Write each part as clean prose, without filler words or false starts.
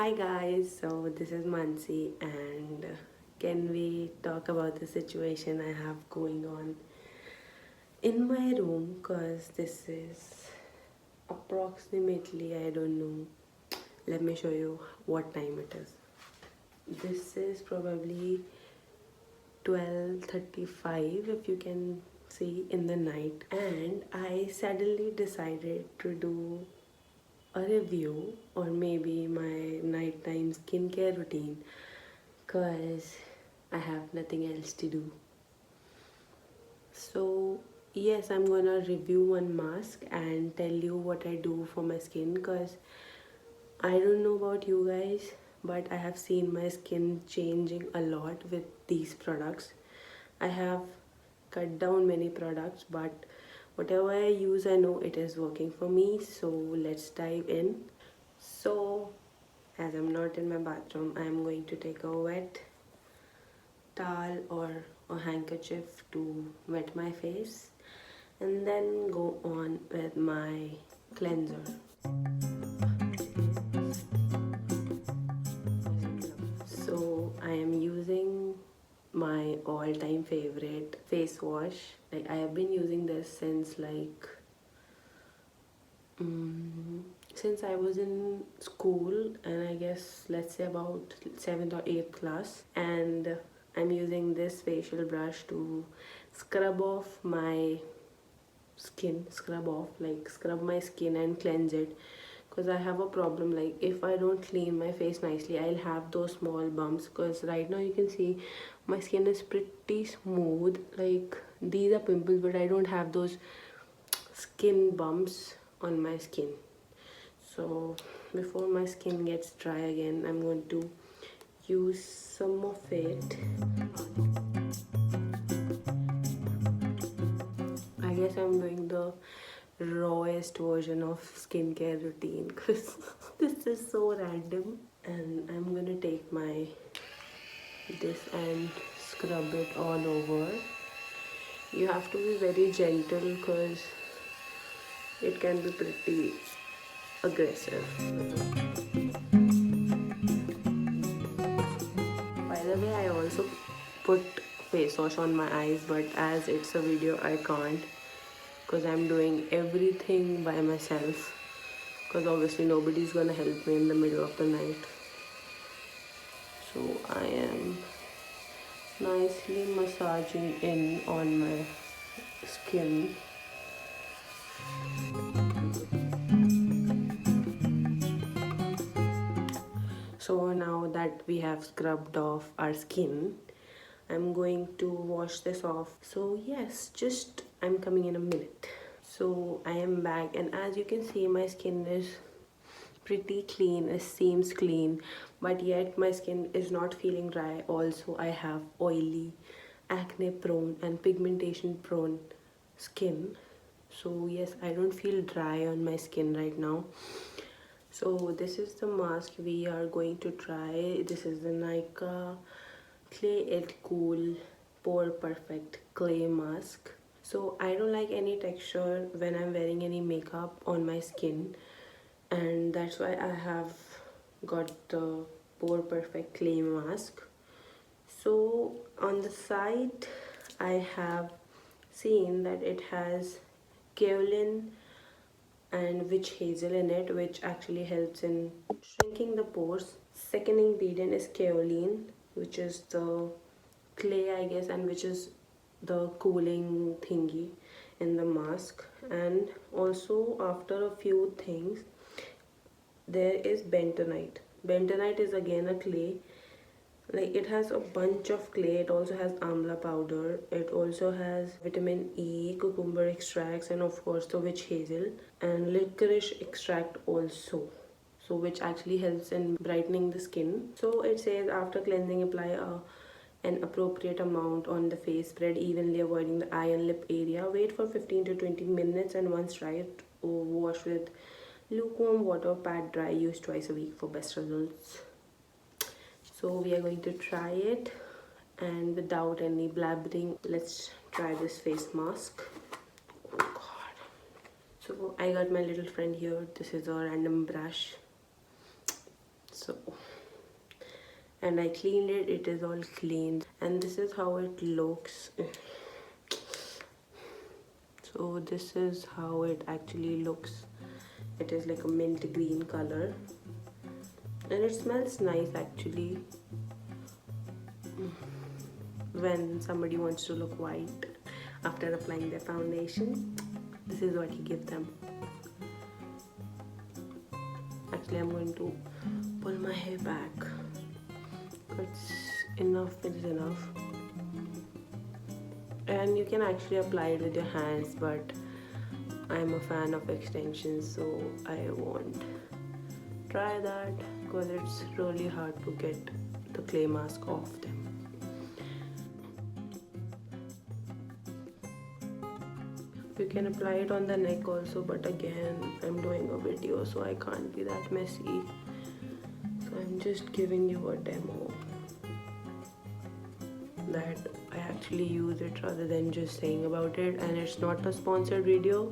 Hi guys, so this is Mansi and can we talk about the situation I have going on in my room, because this is approximately, I don't know, let me show you what time it is. This is probably 12:35 if you can see in the night, and I suddenly decided to do a review or maybe my nighttime skincare routine because I have nothing else to do. So, yes, I'm gonna review one mask and tell you what I do for my skin because I don't know about you guys, but I have seen my skin changing a lot with these products. I have cut down many products, but whatever I use, I know it is working for me. So, let's dive in. So, as I'm not in my bathroom, I'm going to take a wet towel or a handkerchief to wet my face and then go on with my cleanser. So I am using my all-time favorite face wash. Like I have been using this since since I was in school, and I guess let's say about 7th or 8th class, and I'm using this facial brush to scrub off my skin, scrub my skin and cleanse it, because I have a problem. Like if I don't clean my face nicely, I'll have those small bumps, because right now you can see my skin is pretty smooth. Like these are pimples, but I don't have those skin bumps on my skin. So before my skin gets dry again, I'm going to use some of it. I guess I'm doing the rawest version of skincare routine because this is so random. And I'm gonna take my this and scrub it all over. You have to be very gentle because it can be pretty aggressive. By the way, I also put face wash on my eyes, but as it's a video, I can't because I'm doing everything by myself, because obviously nobody's gonna help me in the middle of the night. So I am nicely massaging in on my skin. So now that we have scrubbed off our skin, I'm going to wash this off. So yes, just I'm coming in a minute. So I am back, and as you can see, my skin is pretty clean. It seems clean, but yet my skin is not feeling dry. Also, I have oily, acne prone and pigmentation prone skin. So yes, I don't feel dry on my skin right now. So this is the mask we are going to try. This is the Nykaa Clay It Cool Pore Perfect Clay Mask. So I don't like any texture when I'm wearing any makeup on my skin, and that's why I have got the Pore Perfect Clay Mask. So on the side I have seen that it has kaolin and witch hazel in it, which actually helps in shrinking the pores. Second ingredient is kaolin, which is the clay, I guess, and which is the cooling thingy in the mask. And also, after a few things, there is bentonite. Bentonite is again a clay. Like it has a bunch of clay. It also has amla powder. It also has vitamin E, cucumber extracts, and of course the witch hazel and licorice extract also, so which actually helps in brightening the skin. So it says after cleansing, apply an appropriate amount on the face, spread evenly, avoiding the eye and lip area. Wait for 15 to 20 minutes, and once dry, wash with lukewarm water. Pat dry. Use twice a week for best results. So we are going to try it, and without any blabbering, let's try this face mask. Oh god. So I got my little friend here. This is a random brush. So So, and I cleaned it. It is all clean, and this is how it looks. So this is how it actually looks. It is like a mint green color, and it smells nice actually. When somebody wants to look white after applying their foundation, this is what you give them. Actually, I'm going to pull my hair back. It's enough, it is enough. And you can actually apply it with your hands, but I'm a fan of extensions, so I won't try that because it's really hard to get the clay mask off them. You can apply it on the neck also, but again, I'm doing a video, so I can't be that messy. So I'm just giving you a demo that I actually use it rather than just saying about it. And it's not a sponsored video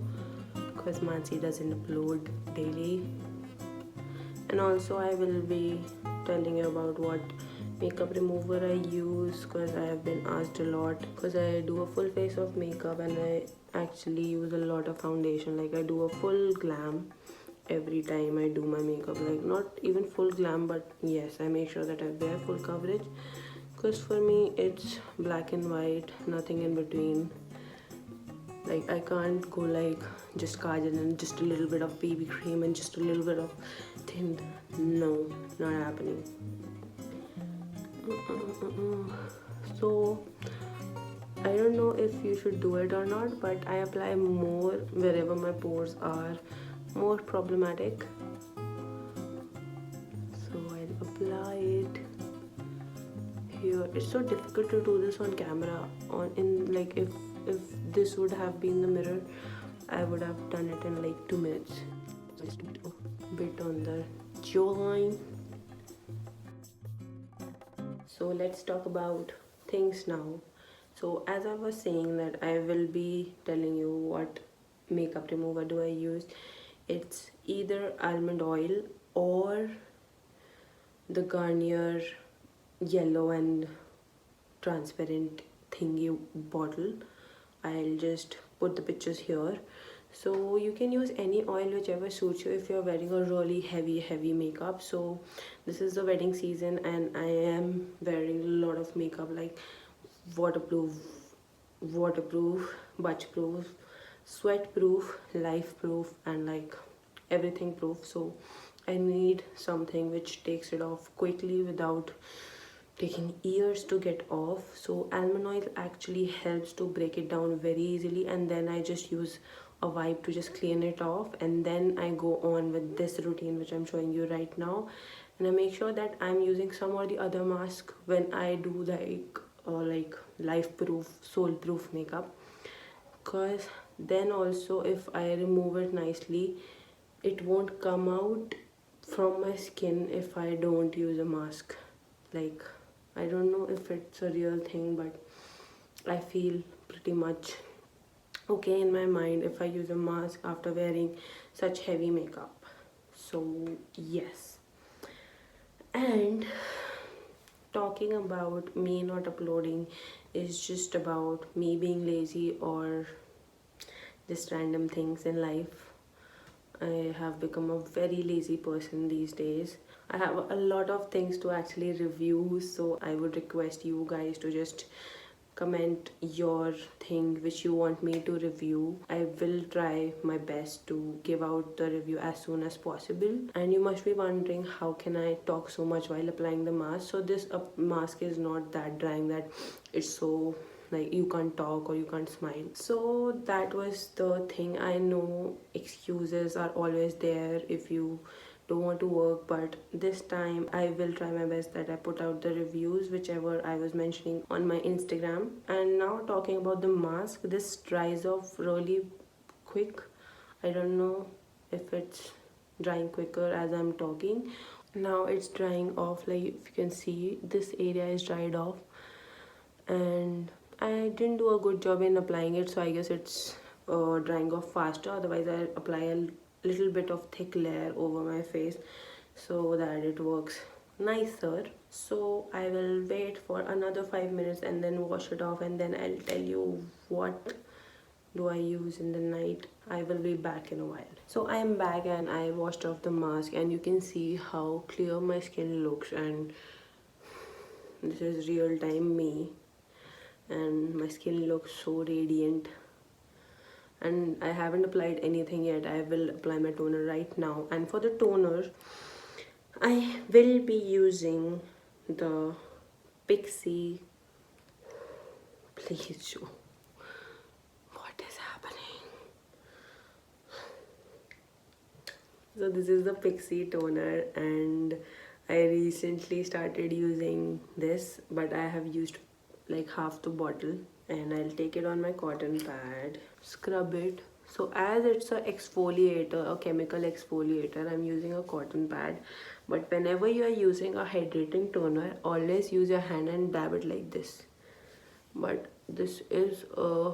because Mansi doesn't upload daily. And also I will be telling you about what makeup remover I use, because I have been asked a lot, because I do a full face of makeup and I actually use a lot of foundation. Like I do a full glam every time I do my makeup, like not even full glam, but yes, I make sure that I wear full coverage, because for me it's black and white, nothing in between. Like I can't go like just kajal and just a little bit of BB cream and just a little bit of tint. No, not happening. So I don't know if you should do it or not, but I apply more wherever my pores are more problematic. So I'll apply it here. It's so difficult to do this on camera. Like if this would have been the mirror, I would have done it in like 2 minutes. So just do a bit on the jawline. So let's talk about things now. So as I was saying that I will be telling you what makeup remover do I use. It's either almond oil or the Garnier yellow and transparent thingy bottle. I'll just put the pictures here. So you can use any oil whichever suits you if you're wearing a really heavy makeup. So this is the wedding season and I am wearing a lot of makeup, like waterproof, butch-proof, sweat-proof, life-proof, and like everything proof. So I need something which takes it off quickly without taking years to get off. So almond oil actually helps to break it down very easily, and then I just use a wipe to just clean it off, and then I go on with this routine which I'm showing you right now. And I make sure that I'm using some or the other mask when I do like life proof, soul proof makeup, because then also if I remove it nicely, it won't come out from my skin if I don't use a mask. Like I don't know if it's a real thing, but I feel pretty much okay in my mind if I use a mask after wearing such heavy makeup. So yes. And talking about me not uploading is just about me being lazy or just random things in life. I have become a very lazy person these days. I have a lot of things to actually review, so I would request you guys to just comment your thing which you want me to review. I will try my best to give out the review as soon as possible. And you must be wondering, how can I talk so much while applying the mask? So this mask is not that drying that it's so like you can't talk or you can't smile. So that was the thing. I know excuses are always there if you don't want to work, but this time I will try my best that I put out the reviews whichever I was mentioning on my Instagram. And now talking about the mask, this dries off really quick. I don't know if it's drying quicker as I'm talking. Now it's drying off, like if you can see this area is dried off, and I didn't do a good job in applying it, so I guess it's drying off faster. Otherwise I apply a little bit of thick layer over my face. so that it works nicer. So I will wait for another 5 minutes and then wash it off, and then I'll tell you what do I use in the night. I will be back in a while. So I am back and I washed off the mask, and you can see how clear my skin looks, and this is real time me, and my skin looks so radiant. And I haven't applied anything yet. I will apply my toner right now, and for the toner I will be using the Pixie. Please show what is happening. So this is the Pixie toner, and I recently started using this, but I have used like half the bottle, and I'll take it on my cotton pad, scrub it. So as it's a exfoliator, a chemical exfoliator, I'm using a cotton pad. But whenever you are using a hydrating toner, always use your hand and dab it like this. But this is a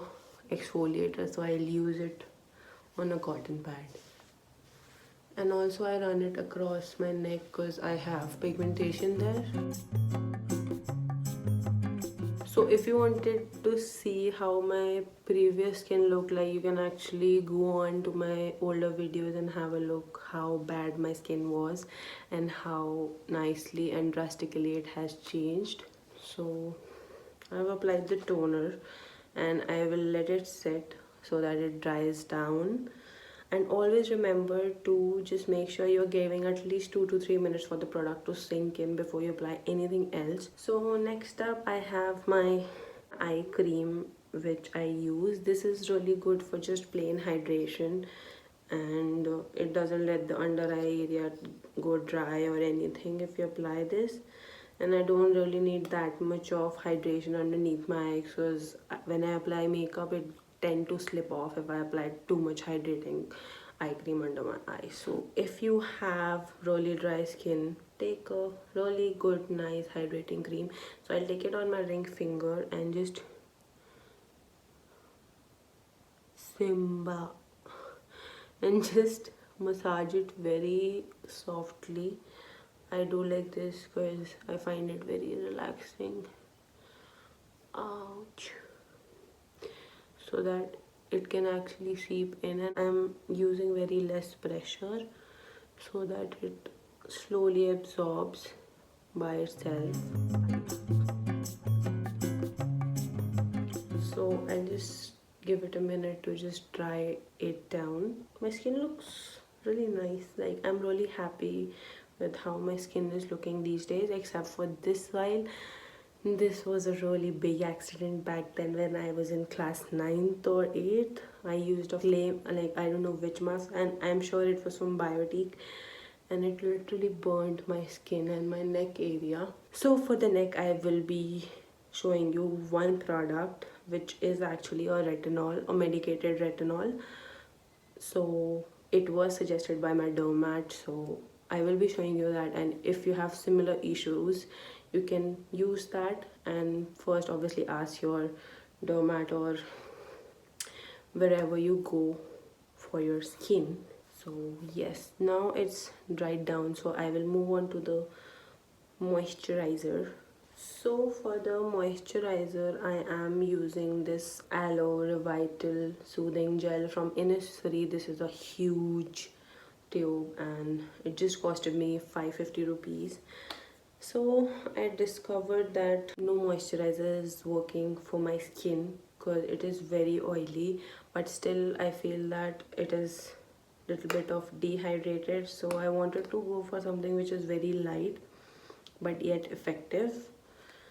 exfoliator, so I'll use it on a cotton pad. And also I run it across my neck because I have pigmentation there. So if you wanted to see how my previous skin looked like, you can actually go on to my older videos and have a look how bad my skin was and how nicely and drastically it has changed. So I've applied the toner and I will let it sit so that it dries down. And always remember to just make sure you're giving at least 2 to 3 minutes for the product to sink in before you apply anything else. So next up I have my eye cream which I use. This is really good for just plain hydration, and it doesn't let the under eye area go dry or anything if you apply this. And I don't really need that much of hydration underneath my eyes, because when I apply makeup it tend to slip off if I apply too much hydrating eye cream under my eyes. So if you have really dry skin, take a really good nice hydrating cream. So I'll take it on my ring finger and just Simba and just massage it very softly. I do like this because I find it very relaxing. Ouch. So that it can actually seep in, and I'm using very less pressure so that it slowly absorbs by itself. So I'll just give it a minute to just dry it down. My skin looks really nice. Like, I'm really happy with how my skin is looking these days, except for this while. This was a really big accident back then when I was in class 9th or 8th. I used a flame, like I don't know which mask, and I'm sure it was from Biotique, and it literally burned my skin and my neck area. So for the neck I will be showing you one product which is actually a retinol, a medicated retinol. So it was suggested by my dermat, so I will be showing you that. And if you have similar issues, you can use that. And first obviously ask your dermat or wherever you go for your skin. So yes, now it's dried down, so I will move on to the moisturizer. So for the moisturizer, I am using this Aloe Revital Soothing Gel from Innisfree. This is a huge tube and it just costed me 550 rupees. So I discovered that no moisturizer is working for my skin because it is very oily, but still I feel that it is a little bit of dehydrated. So I wanted to go for something which is very light but yet effective.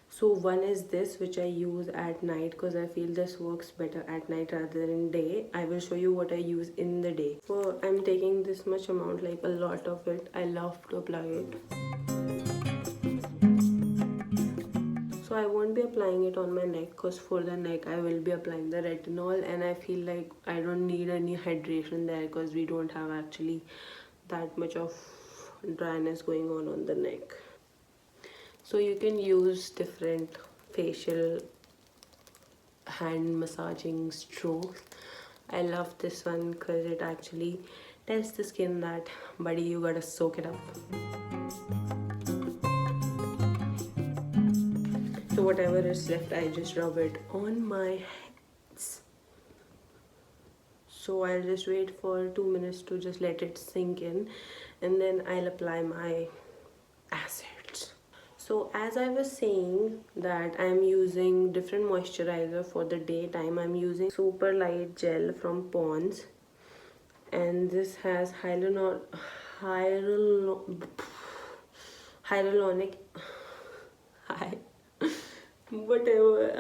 So one is this, which I use at night because I feel this works better at night rather than day. I will show you what I use in the day. So I'm taking this much amount, like a lot of it. I love to apply it. So I won't be applying it on my neck because for the neck I will be applying the retinol, and I feel like I don't need any hydration there because we don't have actually that much of dryness going on the neck. So you can use different facial hand massaging strokes. I love this one because it actually tells the skin that, buddy, you gotta soak it up. So whatever is left, I just rub it on my hands. So I'll just wait for 2 minutes to just let it sink in, and then I'll apply my acids. So as I was saying that I'm using different moisturizer for the daytime. I'm using Super Light Gel from Pond's, and this has hyaluronic whatever,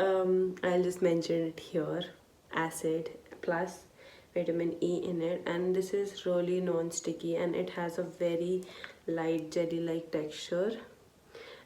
I'll just mention it here, acid plus vitamin E in it, and this is really non-sticky and it has a very light jelly like texture.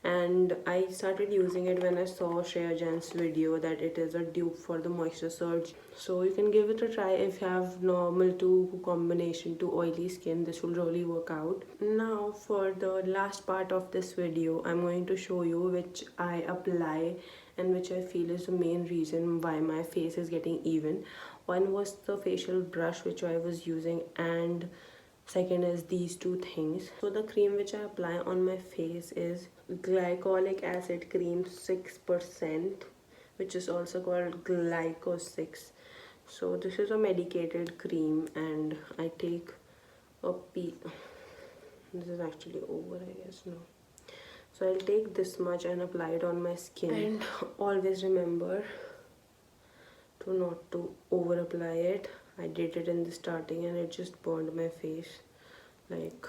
And I started using it when I saw Shreya Jain's video that it is a dupe for the Moisture Surge. So you can give it a try if you have normal to combination to oily skin. This will really work out. Now for the last part of this video, I'm going to show you which I apply and which I feel is the main reason why my face is getting even. One was the facial brush which I was using, and second is these two things. So the cream which I apply on my face is glycolic acid cream 6%, which is also called Glyco 6. So this is a medicated cream, and I take a this is actually over, I guess. No, so I'll take this much and apply it on my skin, and always remember to not to over apply it. I did it in the starting and it just burned my face, like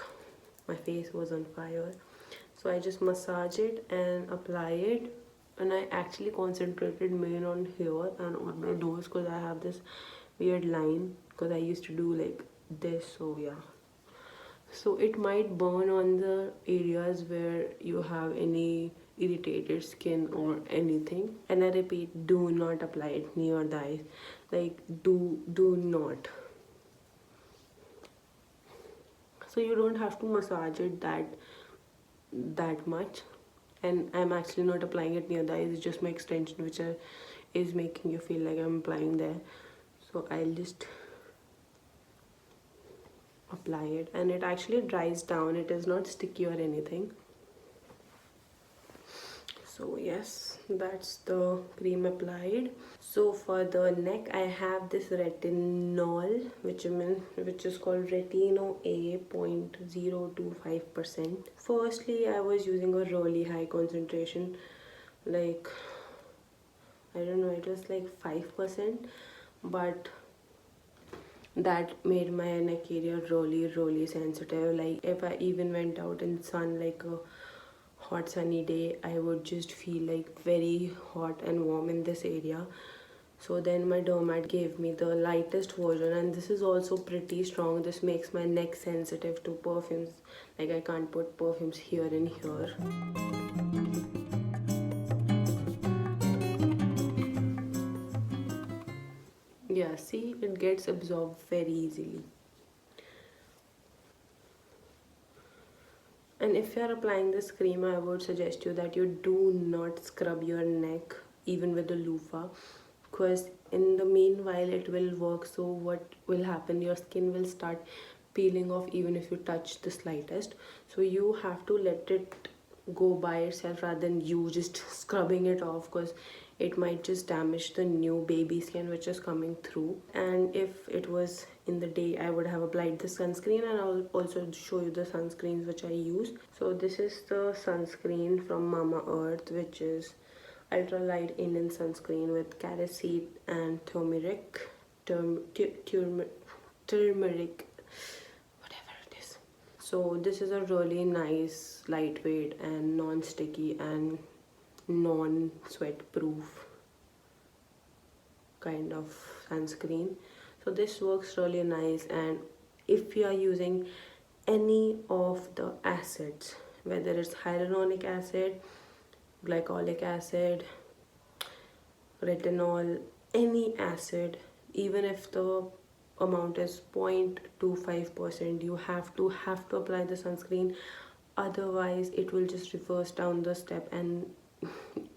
my face was on fire. So I just massage it and apply it, and I actually concentrated main on here and on my nose because I have this weird line because I used to do like this. So yeah, so it might burn on the areas where you have any irritated skin or anything. And I repeat, do not apply it near the eyes, like do not. So you don't have to massage it that much, and I'm actually not applying it near the eyes. It's just my extension which is making you feel like I'm applying there. So I'll just apply it, and it actually dries down. It is not sticky or anything. So yes, that's the cream applied. So for the neck, I have this retinol, which is called Retino A 0.025%. Firstly, I was using a really high concentration, like I don't know, it was like 5%, but that made my neck area really sensitive. Like if I even went out in sun, like a hot sunny day, I would just feel like very hot and warm in this area. So then my dermat gave me the lightest version, and this is also pretty strong. This makes my neck sensitive to perfumes. Like I can't put perfumes here and here. Yeah, see, it gets absorbed very easily. And if you are applying this cream, I would suggest you that you do not scrub your neck even with the loofah, because in the meanwhile it will work. So what will happen, your skin will start peeling off even if you touch the slightest. So you have to let it go by itself rather than you just scrubbing it off, because it might just damage the new baby skin which is coming through. And if it was in the day, I would have applied the sunscreen, and I'll also show you the sunscreens which I use. So this is the sunscreen from Mama Earth, which is ultra light Indian sunscreen with carrot seed and turmeric, whatever it is. So this is a really nice, lightweight and non-sticky and non-sweat proof kind of sunscreen. So this works really nice. And if you are using any of the acids, whether it's hyaluronic acid, glycolic acid, retinol, any acid, even if the amount is 0.25%, you have to apply the sunscreen. Otherwise it will just reverse down the step and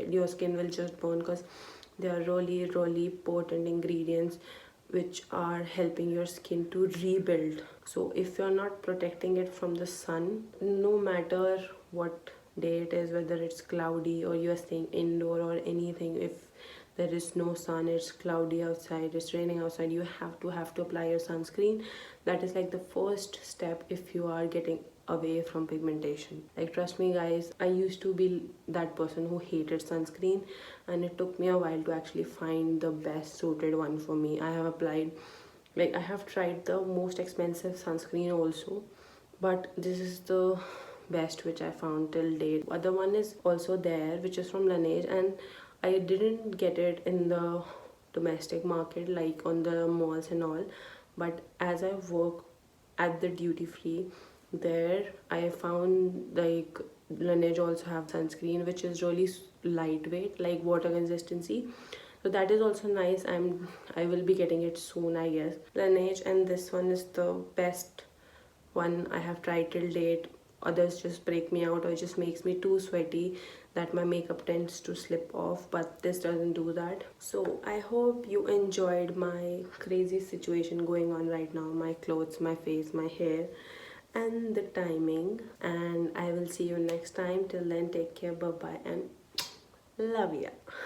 your skin will just burn, because they are really potent ingredients which are helping your skin to rebuild. So if you're not protecting it from the sun, no matter what day it is, whether it's cloudy or you're staying indoor or anything, if there is no sun, it's cloudy outside, it's raining outside, you have to apply your sunscreen. That is like the first step if you are getting away from pigmentation. Like, trust me guys, I used to be that person who hated sunscreen, and it took me a while to actually find the best suited one for me. I have applied, like, I have tried the most expensive sunscreen also, but this is the best which I found till date. Other one is also there, which is from Laneige, and I didn't get it in the domestic market, like on the malls and all. But as I work at the duty free, there I found like Laneige also have sunscreen, which is really lightweight, like water consistency. So that is also nice. I will be getting it soon, I guess. Laneige, and this one is the best one I have tried till date. Others just break me out or just makes me too sweaty that my makeup tends to slip off, but this doesn't do that. So I hope you enjoyed my crazy situation going on right now, my clothes, my face, my hair, and the timing. And I will see you next time. Till then, take care, bye bye, and love ya.